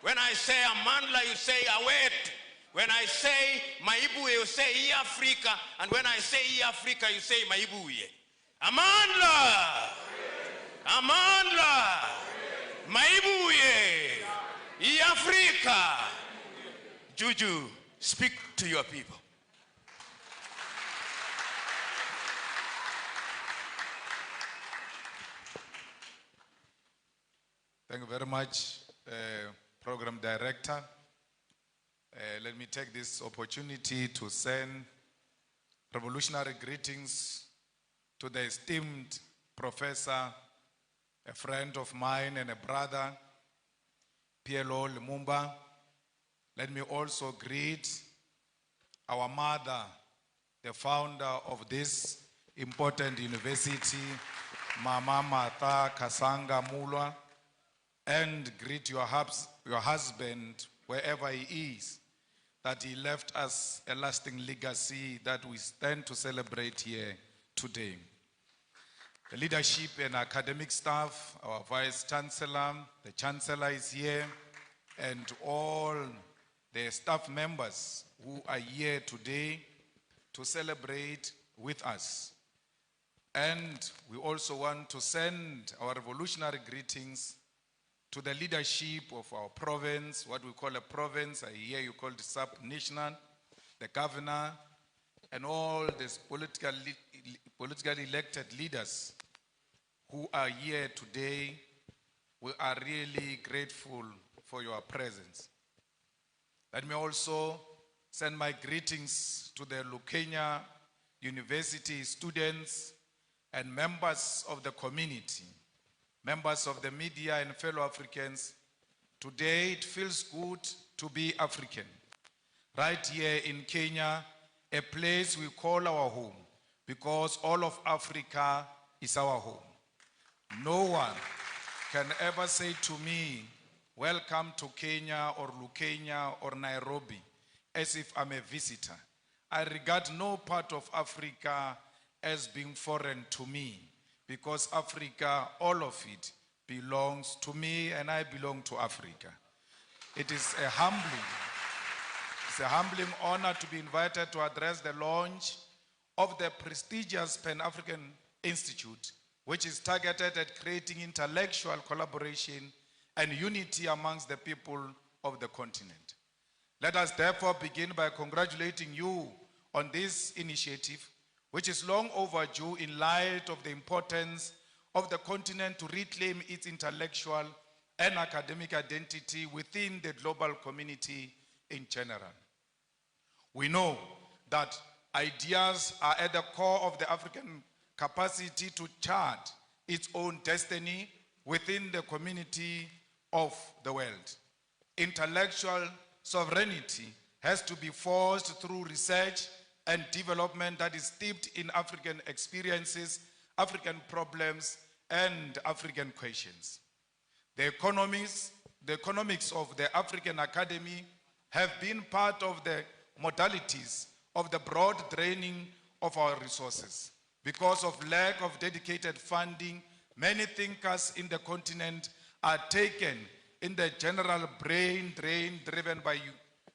When I say Amandla, you say Awet. When I say Maibuye, you say Africa. And when I say Africa, you say Maibuye. Amandla! Amandla! Maibuye! Africa! Juju, speak to your people. Thank you very much, Program Director. Let me take this opportunity to send revolutionary greetings to the esteemed professor, a friend of mine and a brother, PLO Lumumba. Let me also greet our mother, the founder of this important university, Mama Martha Kasanga Mulwa, and greet your husband, wherever he is, that he left us a lasting legacy that we stand to celebrate here today. The leadership and academic staff, our Vice Chancellor, the Chancellor is here, and all the staff members who are here today to celebrate with us. And we also want to send our revolutionary greetings to the leadership of our province, what we call a province, I hear you call it sub-national, the governor, and all these politically elected leaders who are here today. We are really grateful for your presence. Let me also send my greetings to the Lukenya University students and members of the community, members of the media and fellow Africans. Today it feels good to be African. Right here in Kenya, a place we call our home, because all of Africa is our home. No one can ever say to me, welcome to Kenya or Lukenya or Nairobi, as if I'm a visitor. I regard no part of Africa as being foreign to me, because Africa, all of it, belongs to me and I belong to Africa. It is a humbling honor to be invited to address the launch of the prestigious Pan-African Institute, which is targeted at creating intellectual collaboration and unity amongst the people of the continent. Let us therefore begin by congratulating you on this initiative, which is long overdue in light of the importance of the continent to reclaim its intellectual and academic identity within the global community in general. We know that ideas are at the core of the African capacity to chart its own destiny within the community of the world. Intellectual sovereignty has to be forged through research and development that is steeped in African experiences, African problems, and African questions. The economics of the African Academy have been part of the modalities of the broad draining of our resources. Because of lack of dedicated funding, many thinkers in the continent are taken in the general brain drain driven by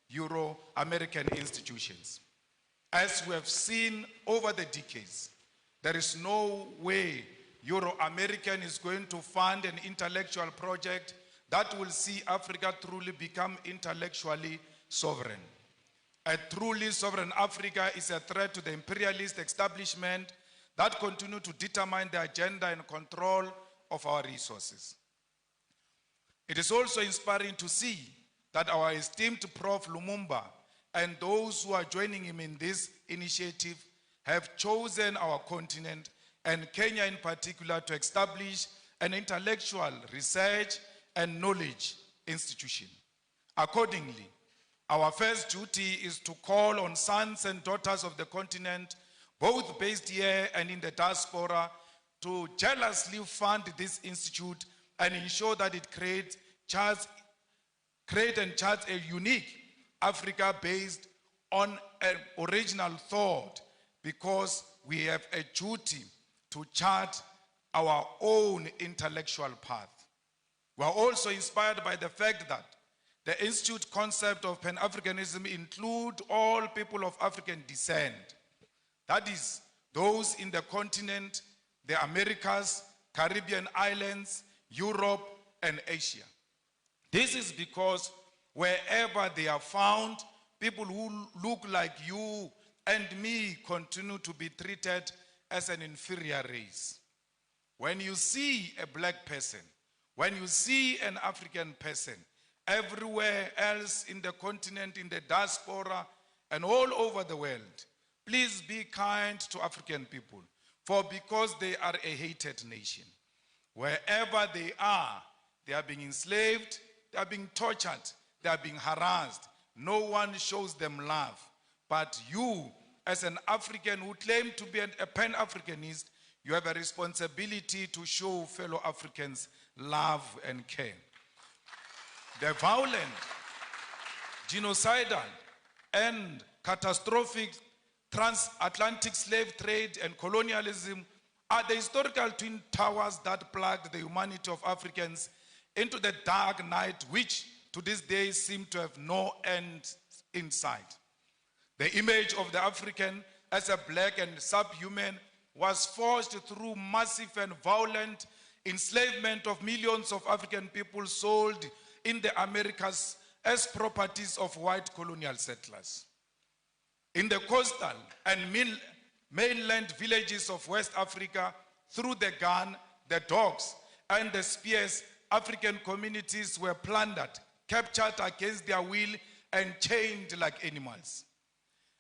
Euro-American institutions. As we have seen over the decades, there is no way Euro-American is going to fund an intellectual project that will see Africa truly become intellectually sovereign. A truly sovereign Africa is a threat to the imperialist establishment that continue to determine the agenda and control of our resources. It is also inspiring to see that our esteemed Prof. Lumumba and those who are joining him in this initiative have chosen our continent and Kenya in particular to establish an intellectual research and knowledge institution. Accordingly, our first duty is to call on sons and daughters of the continent, both based here and in the diaspora, to jealously fund this institute and ensure that it create and charts a unique Africa based on an original thought, because we have a duty to chart our own intellectual path. We are also inspired by the fact that The Institute concept of Pan-Africanism include all people of African descent. That is, those in the continent, the Americas, Caribbean islands, Europe, and Asia. This is because wherever they are found, people who look like you and me continue to be treated as an inferior race. When you see a black person, when you see an African person, everywhere else in the continent, in the diaspora, and all over the world, please be kind to African people, for because they are a hated nation. Wherever they are being enslaved, they are being tortured, they are being harassed. No one shows them love. But you, as an African who claim to be a Pan-Africanist, you have a responsibility to show fellow Africans love and care. The violent, genocidal, and catastrophic transatlantic slave trade and colonialism are the historical twin towers that plugged the humanity of Africans into the dark night, which to this day seem to have no end in sight. The image of the African as a black and subhuman was forged through massive and violent enslavement of millions of African people sold in the Americas as properties of white colonial settlers. In the coastal and mainland villages of West Africa, through the gun, the dogs, and the spears, African communities were plundered, captured against their will, and chained like animals.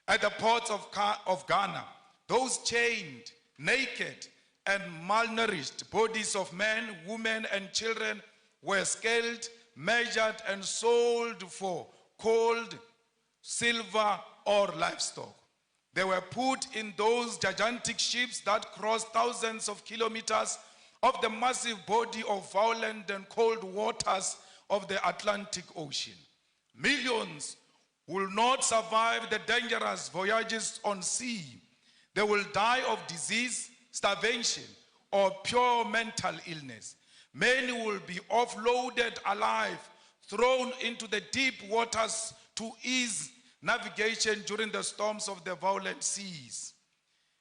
At the ports of Ghana, those chained, naked, and malnourished bodies of men, women, and children were scaled, measured, and sold for gold, silver, or livestock. They were put in those gigantic ships that crossed thousands of kilometers of the massive body of violent and cold waters of the Atlantic Ocean. Millions will not survive the dangerous voyages on sea. They will die of disease, starvation, or pure mental illness. Many will be offloaded alive, thrown into the deep waters to ease navigation during the storms of the violent seas.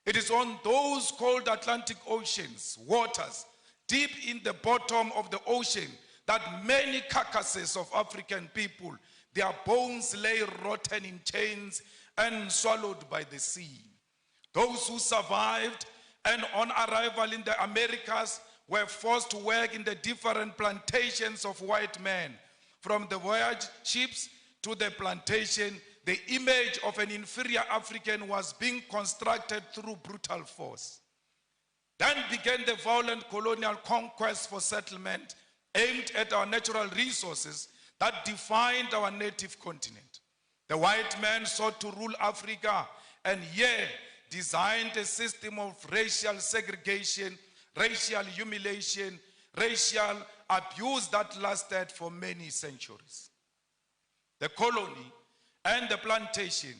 It is on those cold Atlantic Ocean's waters, deep in the bottom of the ocean, that many carcasses of African people, their bones lay rotten in chains and swallowed by the sea. Those who survived and on arrival in the Americas were forced to work in the different plantations of white men. From the voyage ships to the plantation, the image of an inferior African was being constructed through brutal force. Then began the violent colonial conquest for settlement aimed at our natural resources that defined our native continent. The white man sought to rule Africa and here designed a system of racial segregation, racial humiliation, racial abuse that lasted for many centuries. The colony and the plantation,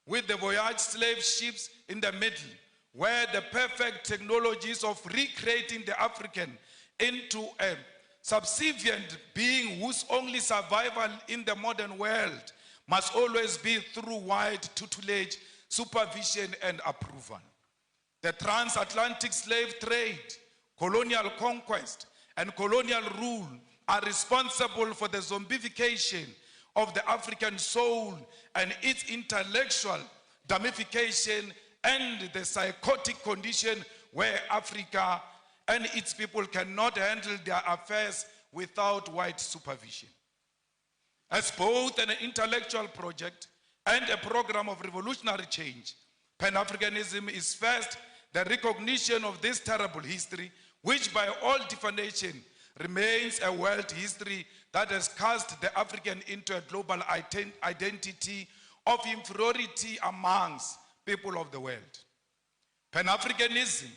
with the voyage slave ships in the middle, were the perfect technologies of recreating the African into a subservient being whose only survival in the modern world must always be through white tutelage, supervision, and approval. The transatlantic slave trade, colonial conquest, and colonial rule are responsible for the zombification of the African soul and its intellectual damnification and the psychotic condition where Africa and its people cannot handle their affairs without white supervision. As both an intellectual project and a program of revolutionary change, Pan-Africanism is first the recognition of this terrible history, which by all definition remains a world history that has cast the African into a global identity of inferiority amongst people of the world. Pan-Africanism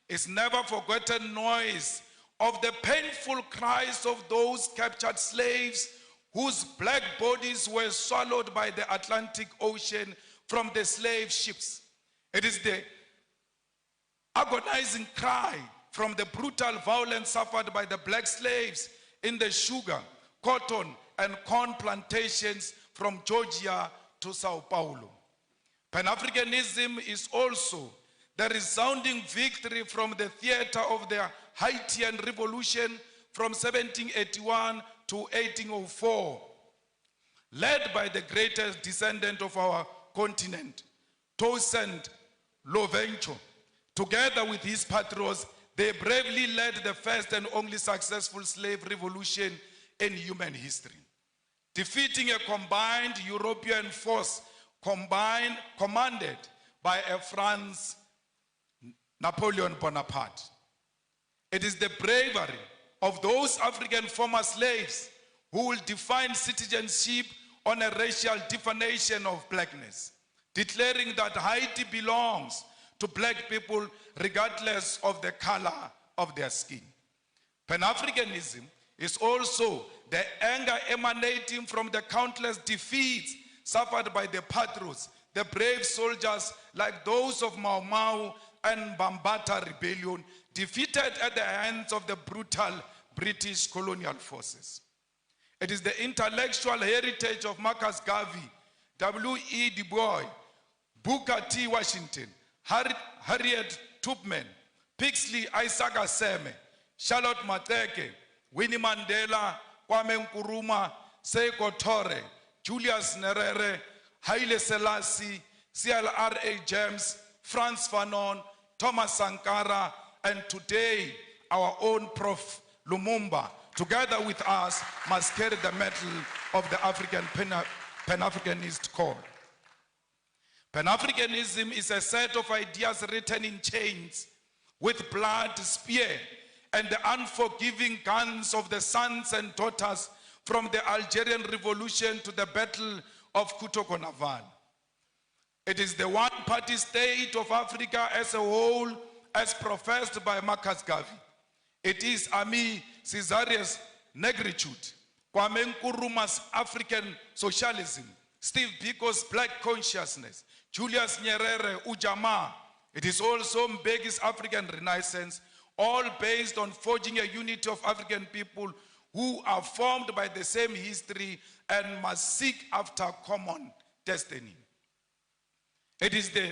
is never forgotten noise of the painful cries of those captured slaves whose black bodies were swallowed by the Atlantic Ocean from the slave ships. It is the agonizing cry from the brutal violence suffered by the black slaves in the sugar, cotton and corn plantations from Georgia to Sao Paulo. Pan-Africanism is also the resounding victory from the theater of the Haitian Revolution from 1781 to 1804, led by the greatest descendant of our continent, Toussaint Louverture. Together with his patrons, they bravely led the first and only successful slave revolution in human history, defeating a combined European force commanded by a France Napoleon Bonaparte. It is the bravery of those African former slaves who will define citizenship on a racial definition of blackness, declaring that Haiti belongs to black people regardless of the color of their skin. Pan-Africanism is also the anger emanating from the countless defeats suffered by the patrons, the brave soldiers like those of Mau Mau and Bambata rebellion, defeated at the hands of the brutal British colonial forces. It is the intellectual heritage of Marcus Garvey, W.E. Du Bois, Booker T. Washington, Harriet Tubman, Pixley Isaac Aseme, Charlotte Mateke, Winnie Mandela, Kwame Nkrumah, Seiko Tore, Julius Nyerere, Haile Selassie, C.L.R.A. James, Frantz Fanon, Thomas Sankara, and today our own Prof. Lumumba, together with us, must carry the mantle of the African Pan-Africanist call. Pan-Africanism is a set of ideas written in chains with blood, spear, and the unforgiving guns of the sons and daughters from the Algerian Revolution to the Battle of Kutoko-Naval. It is the one-party state of Africa as a whole, as professed by Marcus Garvey. It is Ami Caesarius' negritude, Kwame Nkrumah's African socialism, Steve Biko's black consciousness, Julius Nyerere, Ujamaa. It is also Mbeki's African Renaissance, all based on forging a unity of African people who are formed by the same history and must seek after common destiny. It is the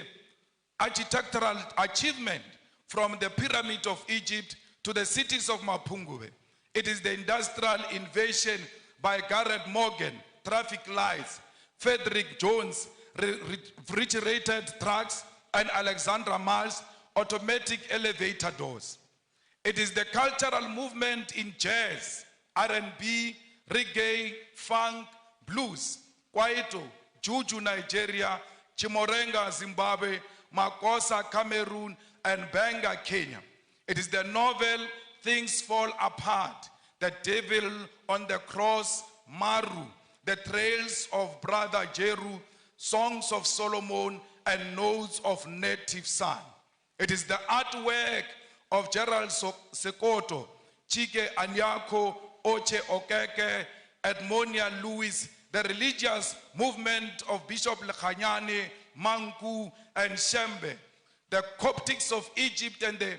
architectural achievement from the Pyramid of Egypt to the cities of Mapungubwe. It is the industrial invasion by Garrett Morgan, traffic lights, Frederick Jones, refrigerated trucks, and Alexandra Miles, automatic elevator doors. It is the cultural movement in jazz, R&B, reggae, funk, blues, kwaito, juju Nigeria, Chimorenga Zimbabwe, Makosa Cameroon, and Benga Kenya. It is the novel Things Fall Apart, The Devil on the Cross, Maru, The Trails of Brother Jeru, Songs of Solomon, and Notes of Native Son. It is the artwork of Gerald Sekoto, Chike Anyako, Oche Okeke, Edmonia Lewis, the religious movement of Bishop Lekhanyane, Manku, and Shembe, the Coptics of Egypt and the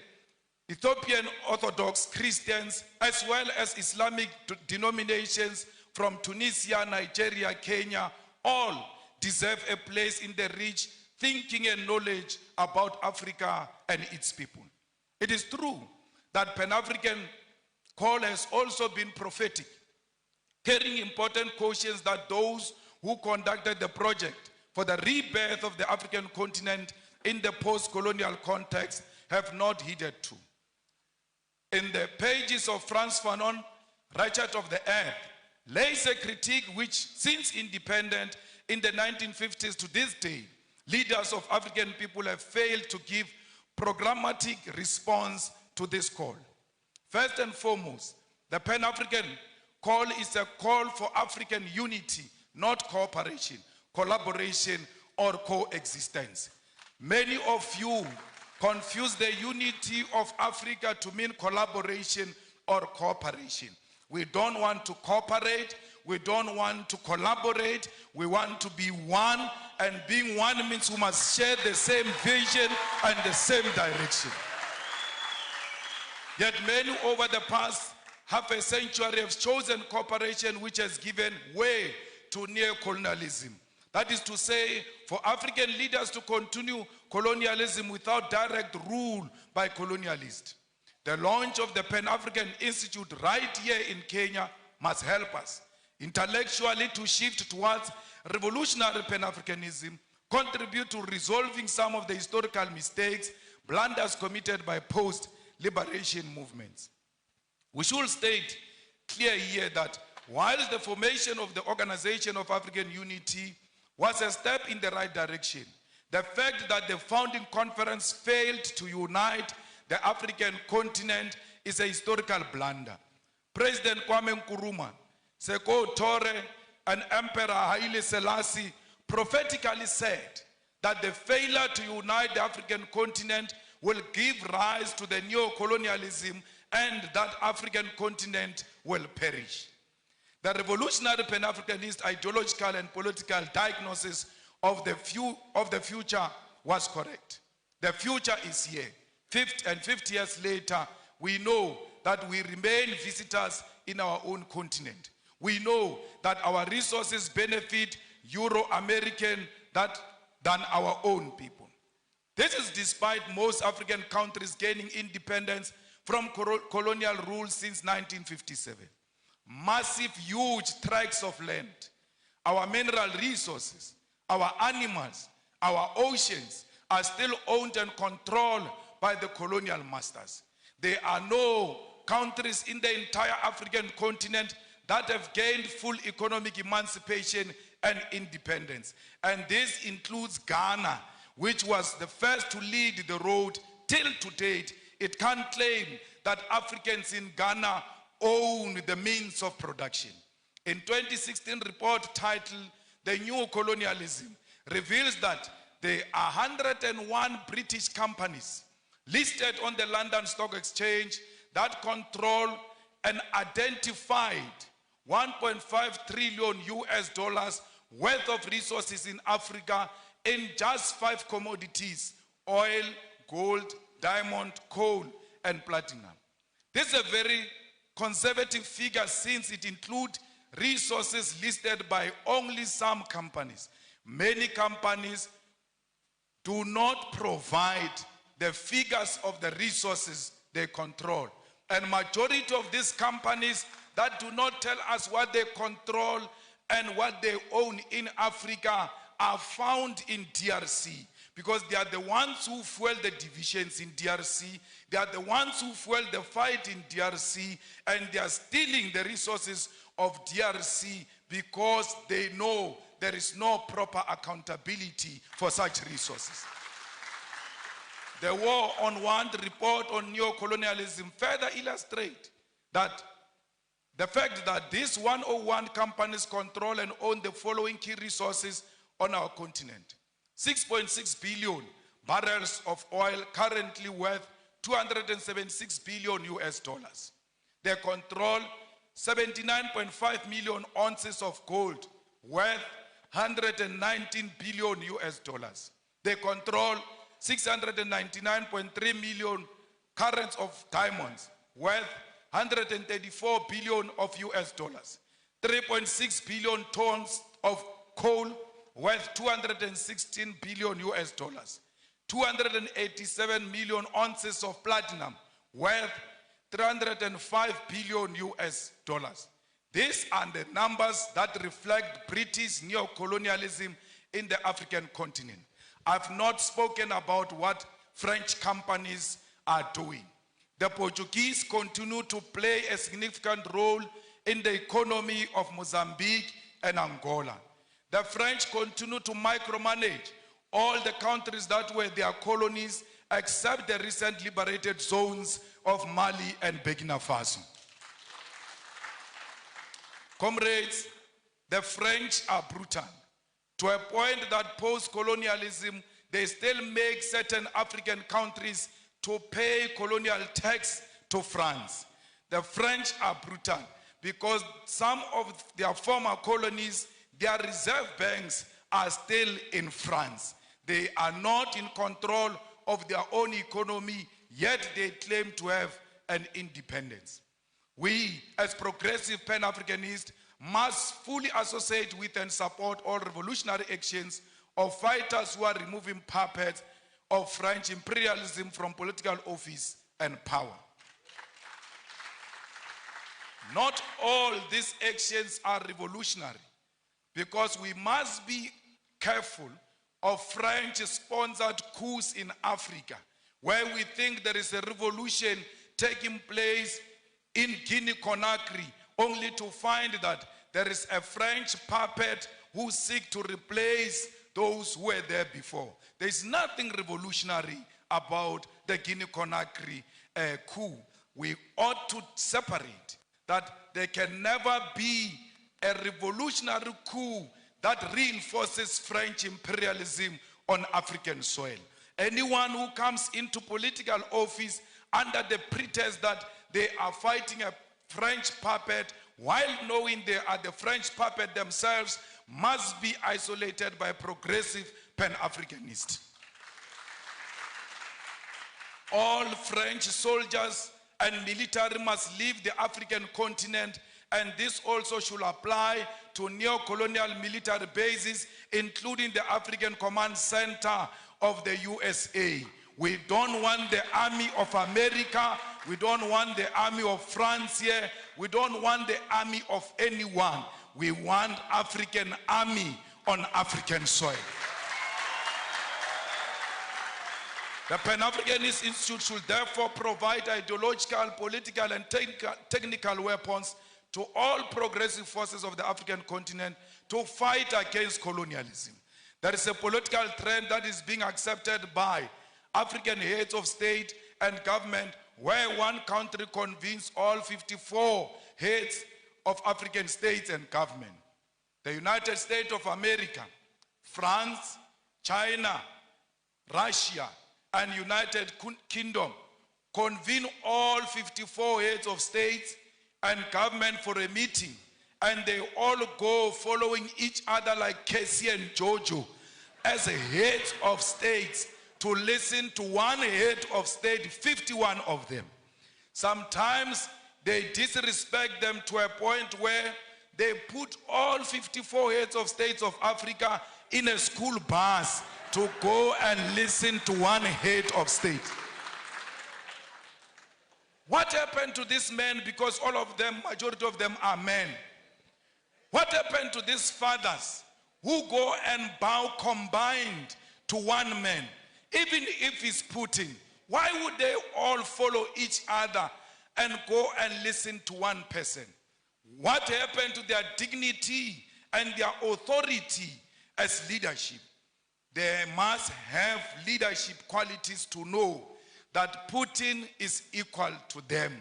Ethiopian Orthodox Christians, as well as Islamic denominations from Tunisia, Nigeria, Kenya, all deserve a place in the rich thinking and knowledge about Africa and its people. It is true that Pan-African call has also been prophetic, carrying important cautions that those who conducted the project for the rebirth of the African continent in the post-colonial context have not heeded to. In the pages of Frantz Fanon, Ratchet of the Earth, lays a critique which, since independence in the 1950s to this day, leaders of African people have failed to give programmatic response to this call. First and foremost, the Pan-African call is a call for African unity, not cooperation, collaboration, or coexistence. Many of you confuse the unity of Africa to mean collaboration or cooperation. We don't want to cooperate. We don't want to collaborate. We want to be one, and being one means we must share the same vision and the same direction. Yet many over the past half a century have chosen cooperation which has given way to neo-colonialism. That is to say, for African leaders to continue colonialism without direct rule by colonialists. The launch of the Pan-African Institute right here in Kenya must help us intellectually to shift towards revolutionary Pan-Africanism, contribute to resolving some of the historical mistakes, blunders committed by post-liberation movements. We should state clear here that while the formation of the Organization of African Unity was a step in the right direction, the fact that the founding conference failed to unite the African continent is a historical blunder. President Kwame Nkrumah, Seko Tore, and Emperor Haile Selassie prophetically said that the failure to unite the African continent will give rise to the neo-colonialism and that African continent will perish. The revolutionary Pan-Africanist ideological and political diagnosis of the future was correct. The future is here. 50 years later, we know that we remain visitors in our own continent. We know that our resources benefit Euro-American than our own people. This is despite most African countries gaining independence from colonial rule since 1957. Massive, huge tracts of land, our mineral resources, our animals, our oceans are still owned and controlled by the colonial masters. There are no countries in the entire African continent that have gained full economic emancipation and independence. And this includes Ghana, which was the first to lead the road. Till to date, it can't claim that Africans in Ghana own the means of production. In 2016 report titled The New Colonialism reveals that there are 101 British companies listed on the London Stock Exchange that control an identified 1.5 trillion US dollars worth of resources in Africa in just 5 commodities: oil, gold, diamond, coal, and platinum. This is a very conservative figure since it includes resources listed by only some companies. Many companies do not provide the figures of the resources they control. And majority of these companies that do not tell us what they control and what they own in Africa are found in DRC, because they are the ones who fuel the divisions in DRC. They are the ones who fuel the fight in DRC, and they are stealing the resources of DRC because they know there is no proper accountability for such resources. The War on Want report on neo-colonialism further illustrates that the fact that these 101 companies control and own the following key resources on our continent: 6.6 billion barrels of oil, currently worth 276 billion US dollars. They control 79.5 million ounces of gold, worth 119 billion US dollars. They control 699.3 million carats of diamonds, worth 134 billion of US dollars. 3.6 billion tons of coal, worth 216 billion US dollars. 287 million ounces of platinum, worth 305 billion US dollars. These are the numbers that reflect British neo-colonialism in the African continent. I've not spoken about what French companies are doing. The Portuguese continue to play a significant role in the economy of Mozambique and Angola. The French continue to micromanage all the countries that were their colonies, except the recent liberated zones of Mali and Burkina Faso. Comrades, the French are brutal, to a point that post-colonialism, they still make certain African countries to pay colonial tax to France. The French are brutal because some of their former colonies, their reserve banks are still in France. They are not in control of their own economy, yet they claim to have an independence. We, as progressive Pan-Africanists, must fully associate with and support all revolutionary actions of fighters who are removing puppets of French imperialism from political office and power. Not all these actions are revolutionary, because we must be careful of French-sponsored coups in Africa, where we think there is a revolution taking place in Guinea-Conakry, only to find that there is a French puppet who seeks to replace those who were there before. There is nothing revolutionary about the Guinea-Conakry coup. We ought to separate that there can never be a revolutionary coup that reinforces French imperialism on African soil. Anyone who comes into political office under the pretext that they are fighting a French puppet, while knowing they are the French puppet themselves, must be isolated by progressive Pan-Africanists. All French soldiers and military must leave the African continent, and this also should apply to neo-colonial military bases, including the African Command Center of the USA. We don't want the army of America. We don't want the army of France here. We don't want the army of anyone. We want African army on African soil. The Pan-Africanist Institute should therefore provide ideological, political, and technical weapons to all progressive forces of the African continent to fight against colonialism. There is a political trend that is being accepted by African heads of state and government, where one country convenes all 54 heads of African states and government. The United States of America, France, China, Russia, and United Kingdom convene all 54 heads of states and government for a meeting, and they all go following each other like Casey and Jojo as a heads of states to listen to one head of state, 51 of them. Sometimes they disrespect them to a point where they put all 54 heads of states of Africa in a school bus to go and listen to one head of state. What happened to these men? Because all of them, majority of them are men. What happened to these fathers who go and bow combined to one man? Even if he's Putin, why would they all follow each other and go and listen to one person? What happened to their dignity and their authority as leadership? They must have leadership qualities to know that Putin is equal to them,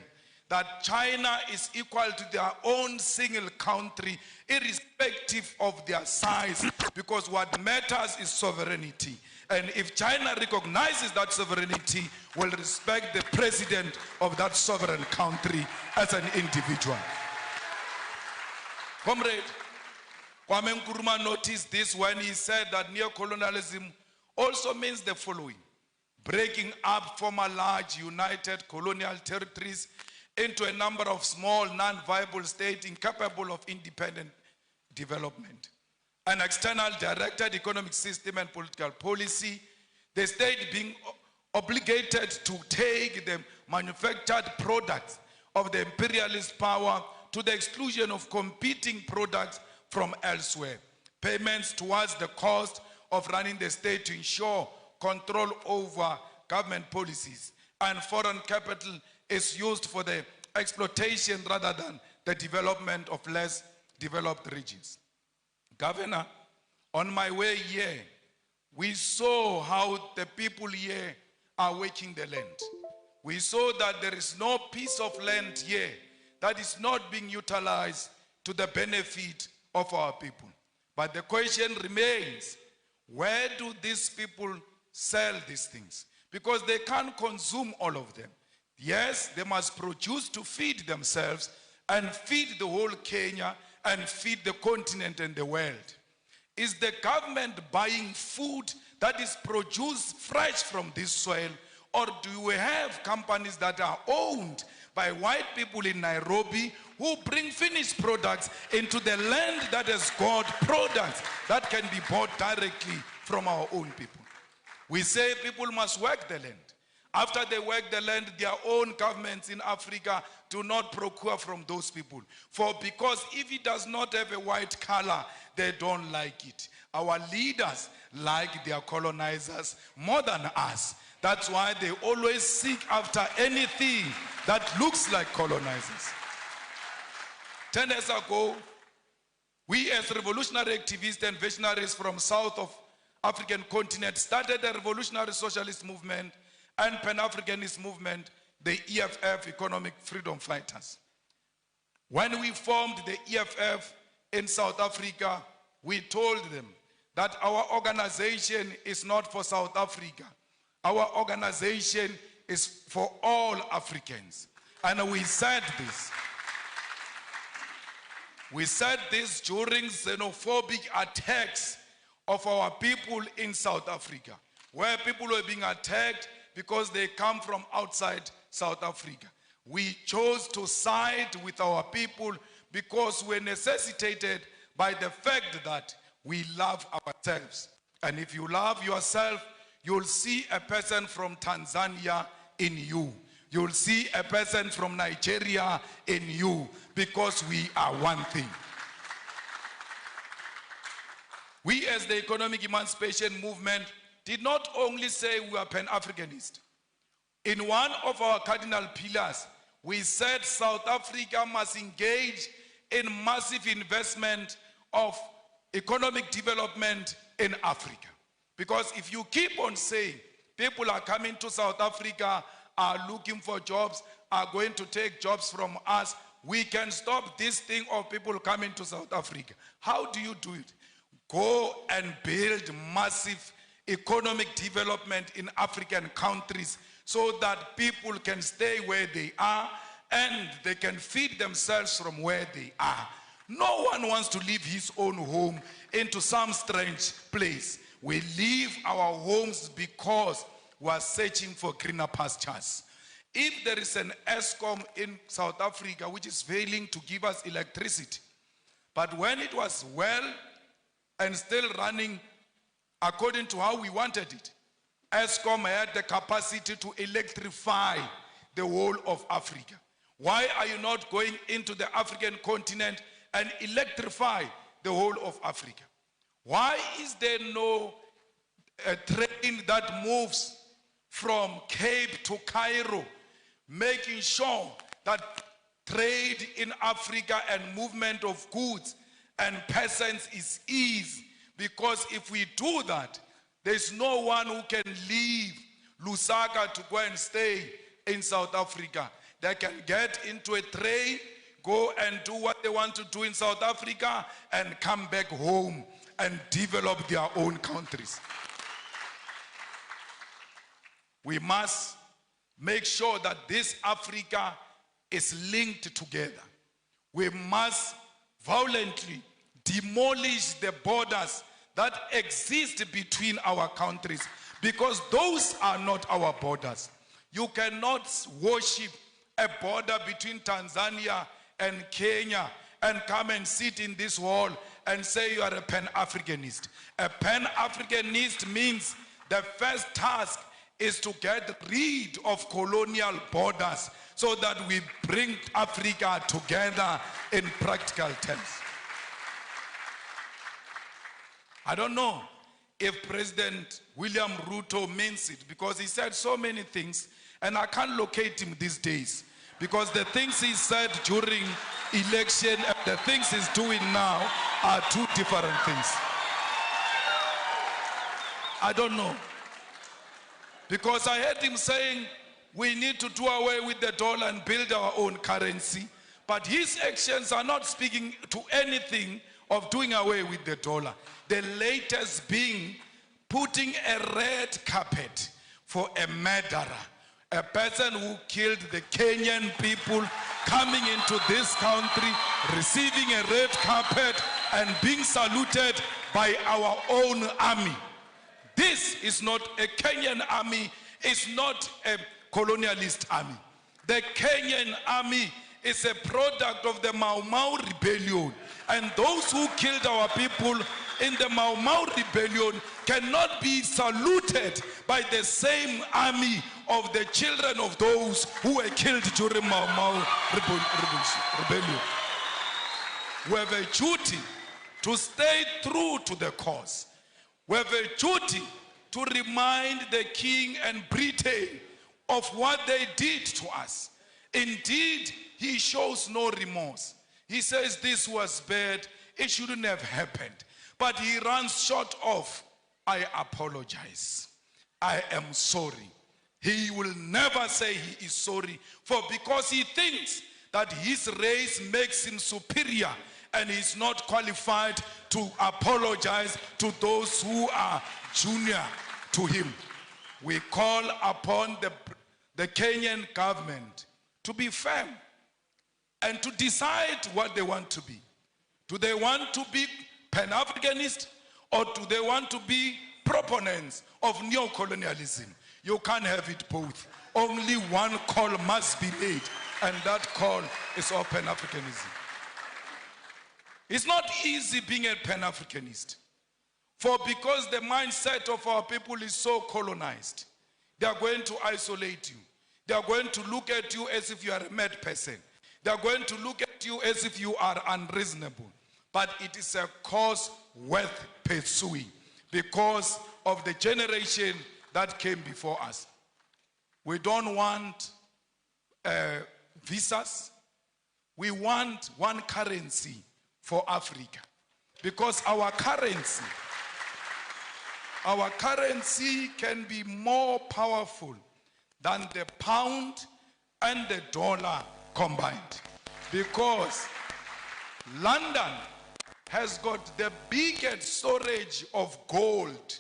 that China is equal to their own single country, irrespective of their size, because what matters is sovereignty. And if China recognizes that sovereignty, will respect the president of that sovereign country as an individual. Comrade Kwame Nkrumah noticed this when he said that neocolonialism also means the following: breaking up former large united colonial territories into a number of small non-viable states incapable of independent development. An external directed economic system and political policy, the state being obligated to take the manufactured products of the imperialist power to the exclusion of competing products from elsewhere. Payments towards the cost of running the state to ensure control over government policies, and foreign capital is used for the exploitation rather than the development of less developed regions. Governor, on my way here, we saw how the people here are working the land. We saw that there is no piece of land here that is not being utilized to the benefit of our people. But the question remains, where do these people sell these things? Because they can't consume all of them. Yes, they must produce to feed themselves and feed the whole Kenya and feed the continent and the world. Is the government buying food that is produced fresh from this soil, or do we have companies that are owned by by white people in Nairobi who bring finished products into the land that has got products that can be bought directly from our own people. We say people must work the land. After they work the land, their own governments in Africa do not procure from those people. Because if it does not have a white color, they don't like it. Our leaders like their colonizers more than us. That's why they always seek after anything that looks like colonizers. 10 years ago, we as revolutionary activists and visionaries from south of African continent started a revolutionary socialist movement and Pan-Africanist movement, the EFF, Economic Freedom Fighters. When we formed the EFF in South Africa, we told them that our organization is not for South Africa. Our organization is for all Africans. And we said this. We said this during xenophobic attacks of our people in South Africa, where people were being attacked because they come from outside South Africa. We chose to side with our people because we're necessitated by the fact that we love ourselves. And if you love yourself, you'll see a person from Tanzania in you. You'll see a person from Nigeria in you, because we are one thing. We as the economic emancipation movement did not only say we are Pan-Africanist. In one of our cardinal pillars, we said South Africa must engage in massive investment of economic development in Africa. Because if you keep on saying people are coming to South Africa, are looking for jobs, are going to take jobs from us, we can stop this thing of people coming to South Africa. How do you do it? Go and build massive economic development in African countries so that people can stay where they are and they can feed themselves from where they are. No one wants to leave his own home into some strange place. We leave our homes because we are searching for greener pastures. If there is an ESCOM in South Africa which is failing to give us electricity, but when it was well and still running according to how we wanted it, ESCOM had the capacity to electrify the whole of Africa. Why are you not going into the African continent and electrify the whole of Africa? Why is there no train that moves from Cape to Cairo, making sure that trade in Africa and movement of goods and persons is easy? Because if we do that, there's no one who can leave Lusaka to go and stay in South Africa. They can get into a train, go and do what they want to do in South Africa, and come back home and develop their own countries. We must make sure that this Africa is linked together. We must violently demolish the borders that exist between our countries, because those are not our borders. You cannot worship a border between Tanzania and Kenya and come and sit in this hall and say you are a Pan-Africanist. A Pan-Africanist means the first task is to get rid of colonial borders so that we bring Africa together in practical terms. I don't know if President William Ruto means it, because he said so many things and I can't locate him these days, because the things he said during election and the things he's doing now are two different things. I don't know. Because I heard him saying we need to do away with the dollar and build our own currency, but his actions are not speaking to anything of doing away with the dollar. The latest being putting a red carpet for a murderer, a person who killed the Kenyan people, coming into this country, receiving a red carpet and being saluted by our own army. This is not a Kenyan army, it's not a colonialist army. The Kenyan army is a product of the Mau Mau rebellion. And those who killed our people in the Mau Mau rebellion cannot be saluted by the same army of the children of those who were killed during Mau Mau rebellion. We have a duty to stay true to the cause. We have a duty to remind the King and Britain of what they did to us. Indeed, he shows no remorse. He says this was bad, it shouldn't have happened. But he runs short of, I apologize, I am sorry. He will never say he is sorry, for because he thinks that his race makes him superior and he's not qualified to apologize to those who are junior to him. We call upon the Kenyan government to be firm and to decide what they want to be. Do they want to be Pan-Africanist, or do they want to be proponents of neo-colonialism? You can't have it both. Only one call must be made, and that call is of Pan-Africanism. It's not easy being a Pan-Africanist, for because the mindset of our people is so colonized, they are going to isolate you. They are going to look at you as if you are a mad person. They are going to look at you as if you are unreasonable. But it is a cause worth pursuing because of the generation that came before us. We don't want visas. We want one currency for Africa, because our currency can be more powerful than the pound and the dollar combined, because London has got the biggest storage of gold,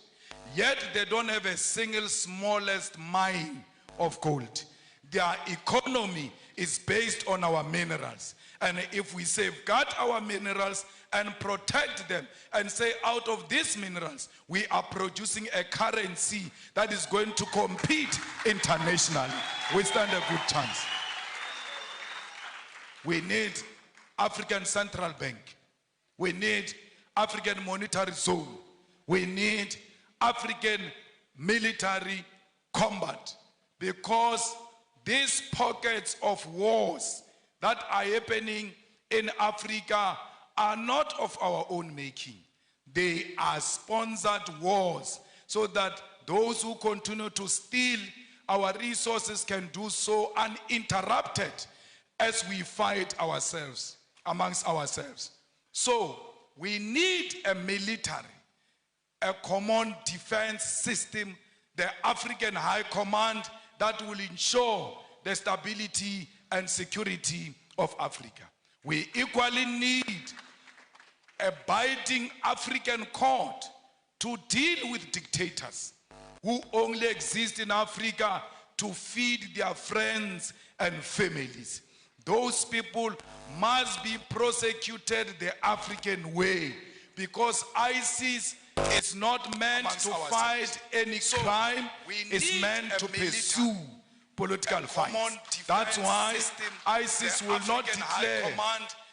yet they don't have a single smallest mine of gold. Their economy is based on our minerals. And if we safeguard our minerals and protect them and say out of these minerals, we are producing a currency that is going to compete internationally, we stand a good chance. We need African Central Bank. We need African Monetary Zone. We need African military combat, because these pockets of wars that are happening in Africa are not of our own making. They are sponsored wars so that those who continue to steal our resources can do so uninterrupted as we fight ourselves, amongst ourselves. So we need a military, a common defense system, the African High Command that will ensure the stability and security of Africa. We equally need a binding African court to deal with dictators who only exist in Africa to feed their friends and families. Those people must be prosecuted the African way, because ISIS is not meant to fight any crime, it's meant to pursue political fights. That's why ISIS will not declare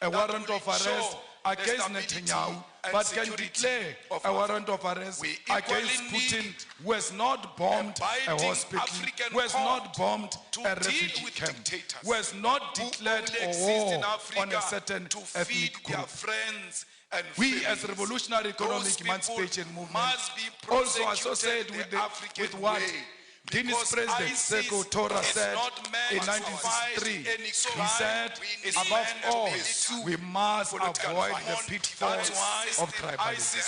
a warrant of arrest against Netanyahu, but can declare a warrant of arrest against Putin, who has not bombed a hospital, who has not bombed a refugee camp, who has not declared a war on a certain ethnic group. We as Revolutionary Economic Emancipation Movement also associate with what Guinea's president Sekou Touré said in 1963. He said, above all, we must avoid the pitfalls of tribalism.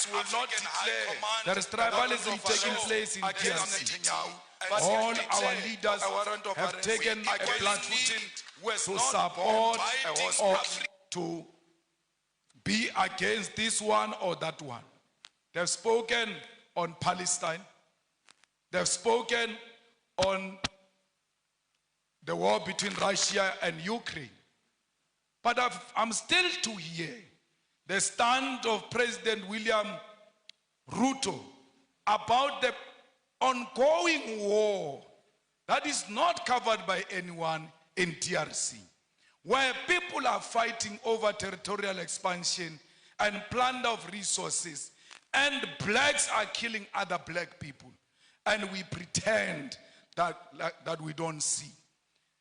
There is tribalism taking place in DRC. All our leaders have taken a platform to support or to be against this one or that one. They've spoken on Palestine. They've spoken on the war between Russia and Ukraine. But I'm still to hear the stand of President William Ruto about the ongoing war that is not covered by anyone in DRC, where people are fighting over territorial expansion and plunder of resources, and blacks are killing other black people, and we pretend that we don't see.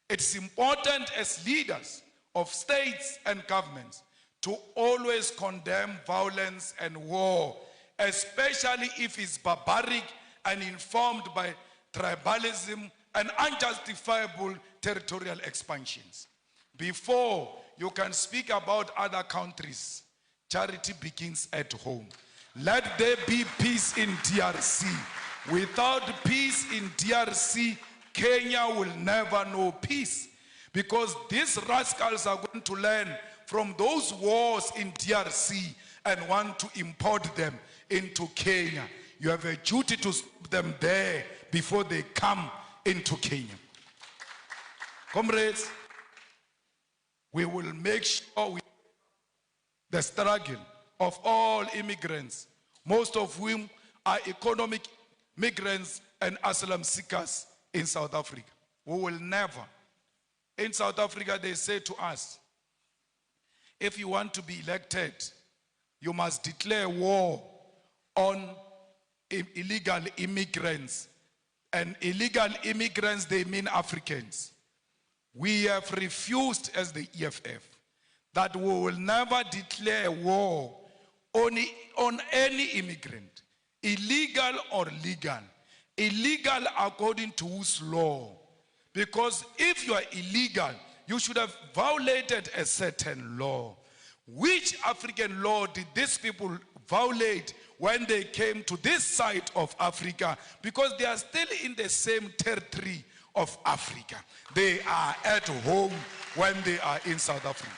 It's important as leaders of states and governments to always condemn violence and war, especially if it's barbaric and informed by tribalism and unjustifiable territorial expansions. Before you can speak about other countries, charity begins at home. Let there be peace in DRC. Without peace in DRC, Kenya will never know peace, because these rascals are going to learn from those wars in DRC and want to import them into Kenya. You have a duty to stop them there before they come into Kenya. Comrades, we will make sure the struggle of all immigrants, most of whom are economic migrants and asylum seekers in South Africa. We will never. In South Africa, they say to us, if you want to be elected, you must declare war on illegal immigrants. And illegal immigrants, they mean Africans. We have refused as the EFF that we will never declare war on any immigrant, illegal or legal. Illegal according to whose law? Because if you are illegal, you should have violated a certain law. Which African law did these people violate when they came to this side of Africa? Because they are still in the same territory of Africa. They are at home when they are in South Africa.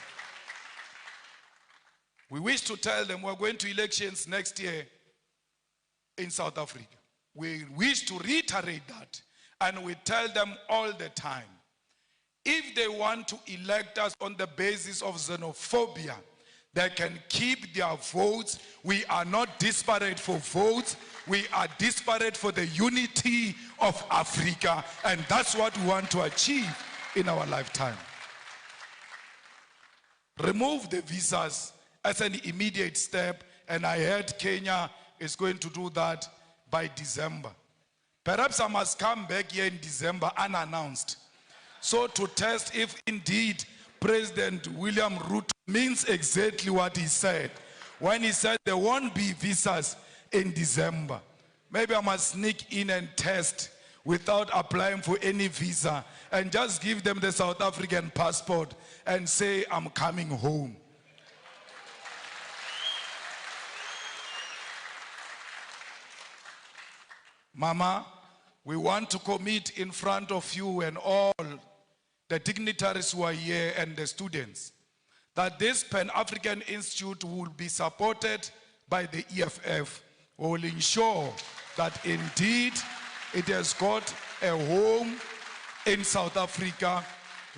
We wish to tell them we're going to elections next year in South Africa. We wish to reiterate that, and we tell them all the time, if they want to elect us on the basis of xenophobia, they can keep their votes. We are not disparate for votes. We are disparate for the unity of Africa, and that's what we want to achieve in our lifetime. Remove the visas as an immediate step, and I heard Kenya is going to do that by December. Perhaps I must come back here in December unannounced, so to test if indeed President William Ruto means exactly what he said when he said there won't be visas in December. Maybe I must sneak in and test without applying for any visa and just give them the South African passport and say I'm coming home. Mama, we want to commit in front of you and all the dignitaries who are here and the students that this Pan-African Institute will be supported by the EFF. We will ensure that indeed it has got a home in South Africa.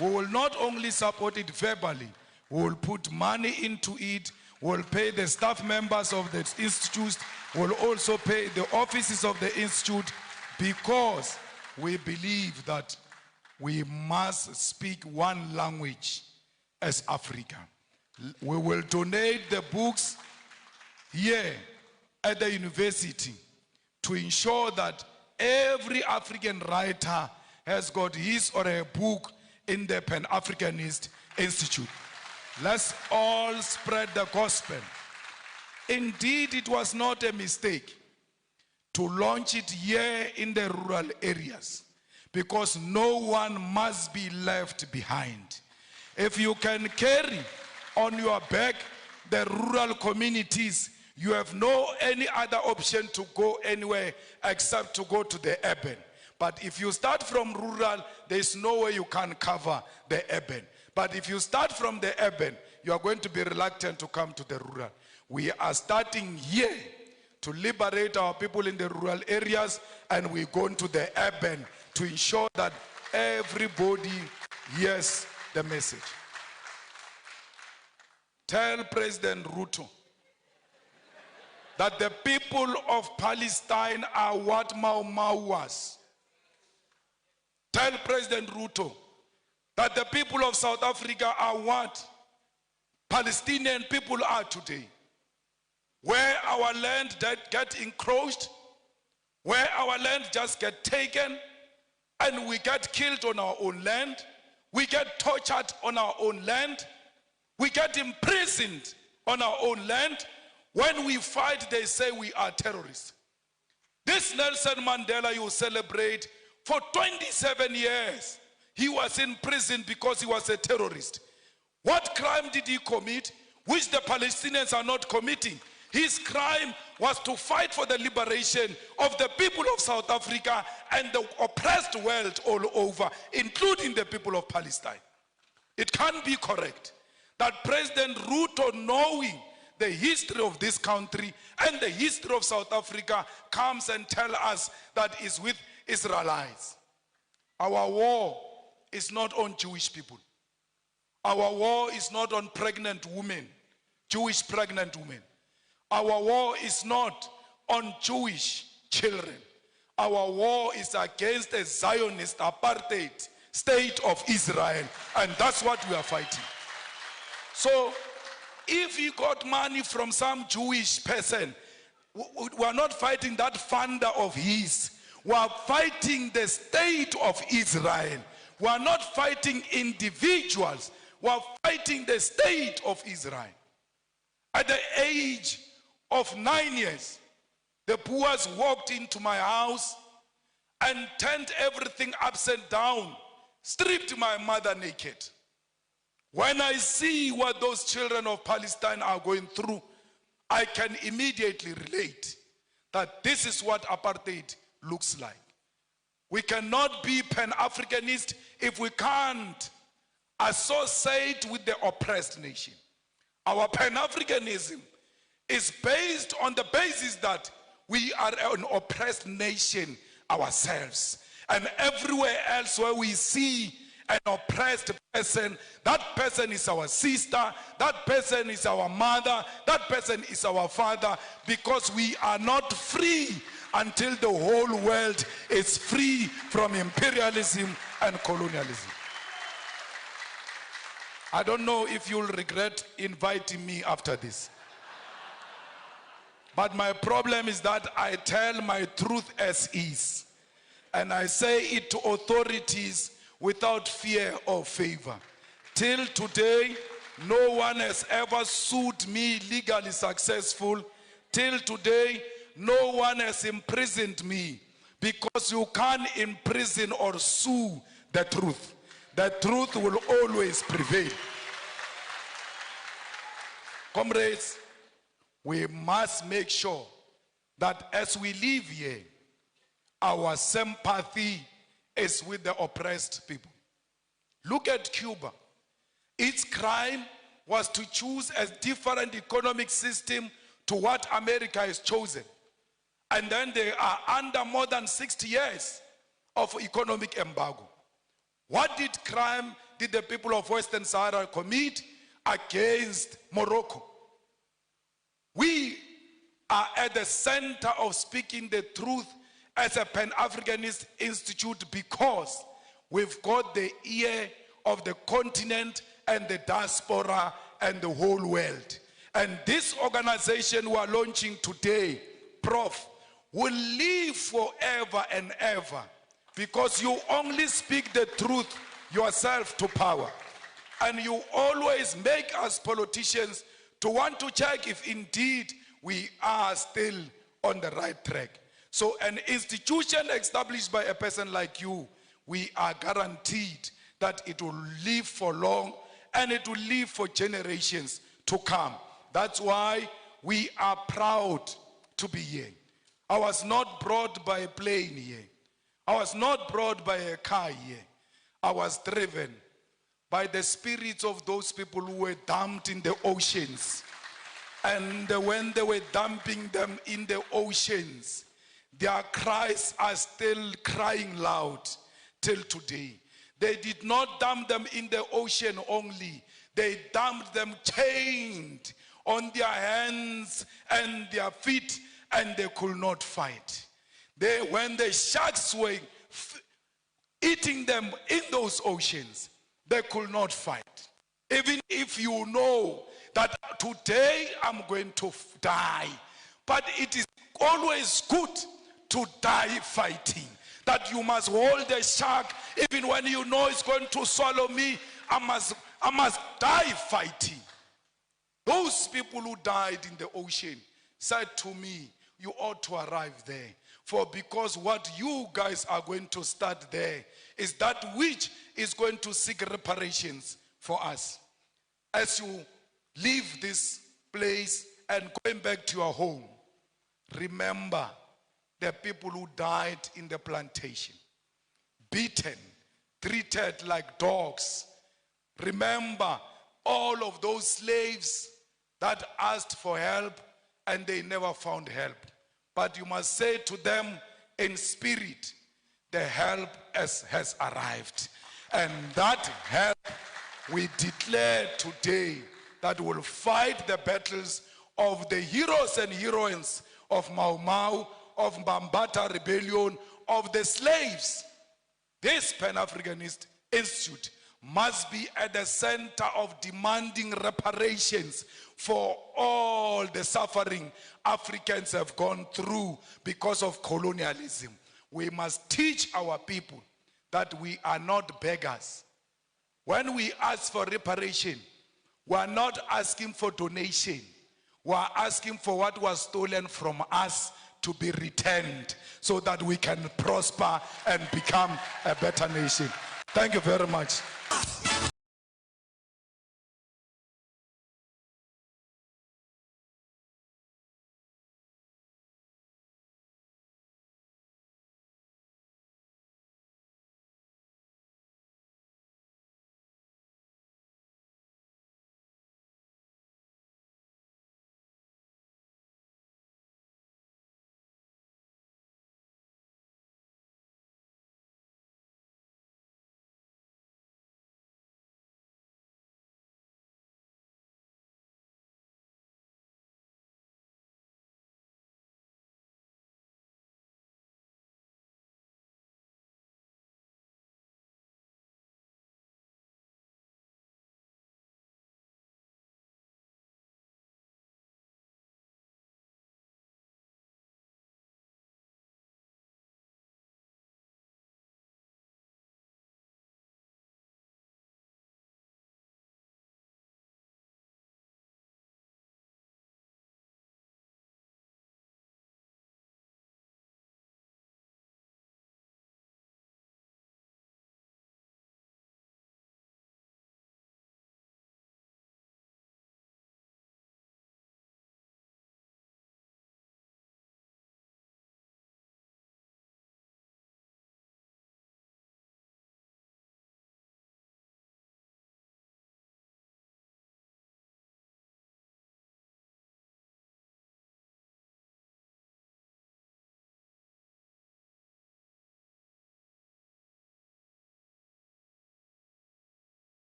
We will not only support it verbally, we will put money into it, we will pay the staff members of the institute, we will also pay the offices of the institute, because we believe that we must speak one language as Africa. We will donate the books here at the university to ensure that every African writer has got his or her book in the Pan-Africanist Institute. Let's all spread the gospel. Indeed, it was not a mistake to launch it here in the rural areas, because no one must be left behind. If you can carry on your back the rural communities, you have no any other option to go anywhere except to go to the urban. But if you start from rural, there's no way you can cover the urban. But if you start from the urban, you are going to be reluctant to come to the rural. We are starting here to liberate our people in the rural areas, and we're going to the urban to ensure that everybody hears the message. Tell President Ruto that the people of Palestine are what Mau Mau was. Tell President Ruto that the people of South Africa are what Palestinian people are today. Where our land get encroached, where our land just get taken, and we get killed on our own land, we get tortured on our own land, we get imprisoned on our own land. When we fight, they say we are terrorists. This Nelson Mandela you celebrate, for 27 years, he was in prison because he was a terrorist. What crime did he commit, which the Palestinians are not committing? His crime was to fight for the liberation of the people of South Africa and the oppressed world all over, including the people of Palestine. It can't be correct that President Ruto, knowing the history of this country and the history of South Africa, comes and tells us that it's with Israelites. Our war is not on Jewish people. Our war is not on pregnant women, Jewish pregnant women. Our war is not on Jewish children. Our war is against a Zionist apartheid state of Israel, and that's what we are fighting. So if he got money from some Jewish person, we are not fighting that funder of his. We are fighting the state of Israel. We are not fighting individuals. We are fighting the state of Israel. At the age of 9 years, the Boers walked into my house and turned everything upside down, stripped my mother naked. When I see what those children of Palestine are going through, I can immediately relate that this is what apartheid looks like. We cannot be Pan-Africanist if we can't associate with the oppressed nation. Our Pan-Africanism is based on the basis that we are an oppressed nation ourselves. And everywhere else where we see an oppressed person, that person is our sister, that person is our mother, that person is our father, because we are not free until the whole world is free from imperialism and colonialism. I don't know if you'll regret inviting me after this. But my problem is that I tell my truth as is. And I say it to authorities without fear or favor. Till today, no one has ever sued me legally successful. Till today, no one has imprisoned me, because you can't imprison or sue the truth. The truth will always prevail. Comrades, we must make sure that as we live here, our sympathy is with the oppressed people. Look at Cuba. Its crime was to choose a different economic system to what America has chosen. And then they are under more than 60 years of economic embargo. What crime did the people of Western Sahara commit against Morocco? We are at the center of speaking the truth as a Pan-Africanist institute, because we've got the ear of the continent and the diaspora and the whole world. And this organization we are launching today, Prof, will live forever and ever, because you only speak the truth yourself to power. And you always make us politicians to want to check if indeed we are still on the right track. So an institution established by a person like you, we are guaranteed that it will live for long and it will live for generations to come. That's why we are proud to be here. I was not brought by a plane here. I was not brought by a car here. I was driven by the spirits of those people who were dumped in the oceans. And when they were dumping them in the oceans, their cries are still crying loud till today. They did not dump them in the ocean only. They dumped them chained on their hands and their feet, and they could not fight. When the sharks were eating them in those oceans, they could not fight. Even if you know that today I'm going to die, but it is always good to die fighting. That you must hold the shark, even when you know it's going to swallow me, I must die fighting. Those people who died in the ocean said to me, you ought to arrive there. For because what you guys are going to start there is that which is going to seek reparations for us. As you leave this place and going back to your home, remember the people who died in the plantation, beaten, treated like dogs. Remember all of those slaves that asked for help and they never found help. But you must say to them in spirit, the help has arrived. And that help we declare today that will fight the battles of the heroes and heroines of Mau Mau, of Mbambata Rebellion, of the slaves. This Pan-Africanist Institute must be at the center of demanding reparations for all the suffering Africans have gone through because of colonialism. We must teach our people that we are not beggars. When we ask for reparation, we are not asking for donation. We are asking for what was stolen from us to be returned so that we can prosper and become a better nation. Thank you very much.